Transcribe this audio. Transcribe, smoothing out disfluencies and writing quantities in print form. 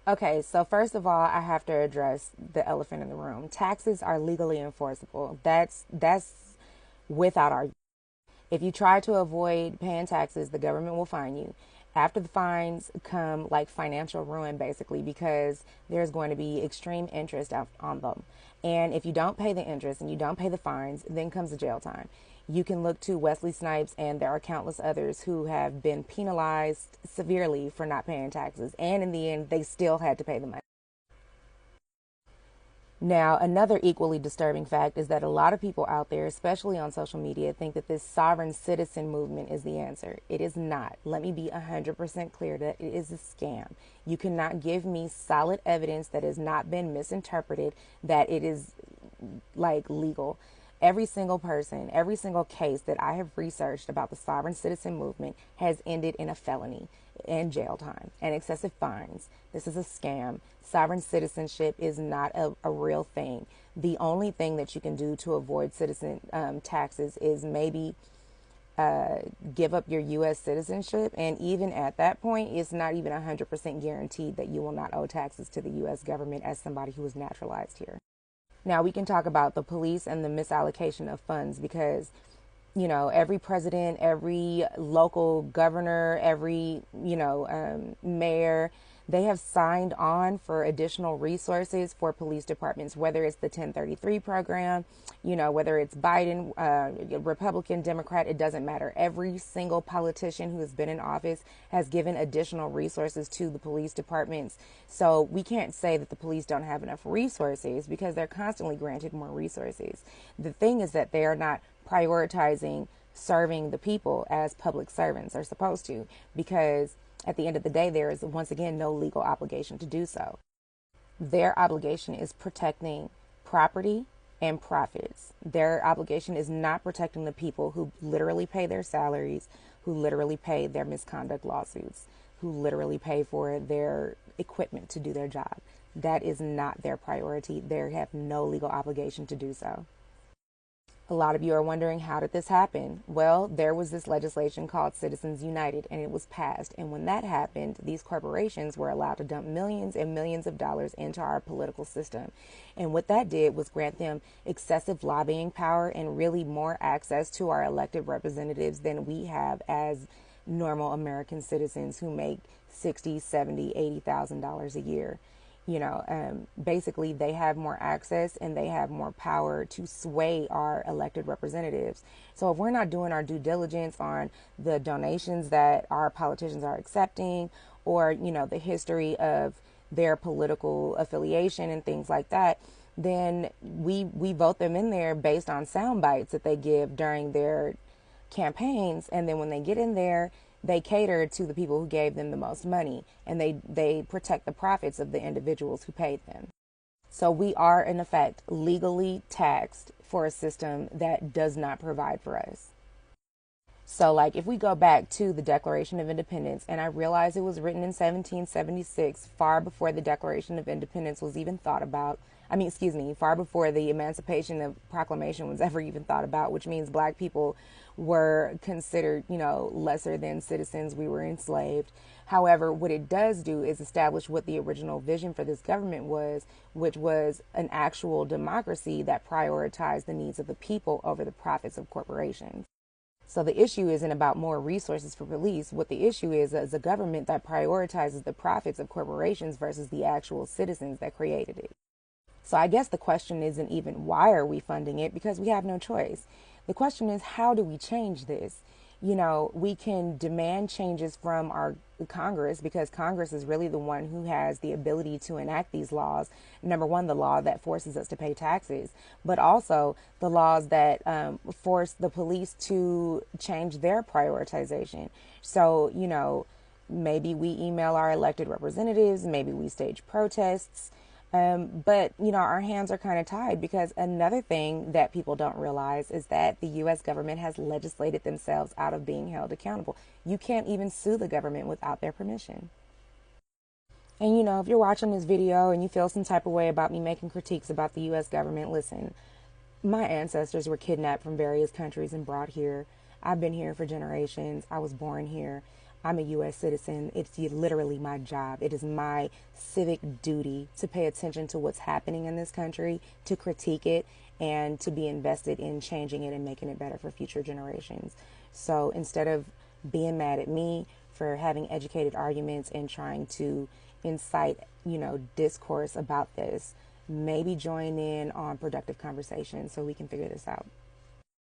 Okay, so first of all, I have to address the elephant in the room. Taxes are legally enforceable. That's without argument. If you try to avoid paying taxes, the government will fine you. After the fines come like financial ruin, basically, because there's going to be extreme interest on them. And if you don't pay the interest and you don't pay the fines, then comes the jail time. You can look to Wesley Snipes, and there are countless others who have been penalized severely for not paying taxes. And in the end, they still had to pay the money. Now, another equally disturbing fact is that a lot of people out there, especially on social media, think that this sovereign citizen movement is the answer. It is not. Let me be 100% clear that it is a scam. You cannot give me solid evidence that has not been misinterpreted, that it is like legal. Every single person, every single case that I have researched about the sovereign citizen movement has ended in a felony and jail time and excessive fines. This is a scam. Sovereign citizenship is not a real thing. The only thing that you can do to avoid citizen taxes is maybe give up your U.S. citizenship. And even at that point, it's not even 100% guaranteed that you will not owe taxes to the U.S. government as somebody who is naturalized here. Now, we can talk about the police and the misallocation of funds because, every president, every local governor, every, mayor, they have signed on for additional resources for police departments, whether it's the 1033 program, whether it's Biden, Republican, Democrat, it doesn't matter. Every single politician who has been in office has given additional resources to the police departments. So we can't say that the police don't have enough resources because they're constantly granted more resources. The thing is that they are not prioritizing serving the people as public servants are supposed to, because at the end of the day, there is once again no legal obligation to do so. Their obligation is protecting property and profits. Their obligation is not protecting the people who literally pay their salaries, who literally pay their misconduct lawsuits, who literally pay for their equipment to do their job. That is not their priority. They have no legal obligation to do so. A lot of you are wondering, how did this happen? Well, there was this legislation called Citizens United, and it was passed. And when that happened, these corporations were allowed to dump millions and millions of dollars into our political system. And what that did was grant them excessive lobbying power and really more access to our elected representatives than we have as normal American citizens who make 60, 70, $80,000 a year. Basically they have more access and they have more power to sway our elected representatives. So if we're not doing our due diligence on the donations that our politicians are accepting, or, the history of their political affiliation and things like that, then we vote them in there based on sound bites that they give during their campaigns. And then when they get in there, they cater to the people who gave them the most money, and they protect the profits of the individuals who paid them. So we are, in effect, legally taxed for a system that does not provide for us. So, like, if we go back to the Declaration of Independence, and I realize it was written in 1776, far before the Declaration of Independence was even thought about. Far before the Emancipation of Proclamation was ever even thought about, which means black people were considered, lesser than citizens. We were enslaved. However, what it does do is establish what the original vision for this government was, which was an actual democracy that prioritized the needs of the people over the profits of corporations. So the issue isn't about more resources for police. What the issue is a government that prioritizes the profits of corporations versus the actual citizens that created it. So I guess the question isn't even why are we funding it, because we have no choice. The question is, how do we change this? We can demand changes from our Congress, because Congress is really the one who has the ability to enact these laws. Number one, the law that forces us to pay taxes, but also the laws that force the police to change their prioritization. So, maybe we email our elected representatives, maybe we stage protests. But, our hands are kind of tied, because another thing that people don't realize is that the U.S. government has legislated themselves out of being held accountable. You can't even sue the government without their permission. And, if you're watching this video and you feel some type of way about me making critiques about the U.S. government, listen, my ancestors were kidnapped from various countries and brought here. I've been here for generations. I was born here. I'm a U.S. citizen. It's literally my job. It is my civic duty to pay attention to what's happening in this country, to critique it, and to be invested in changing it and making it better for future generations. So instead of being mad at me for having educated arguments and trying to incite, discourse about this, maybe join in on productive conversation so we can figure this out.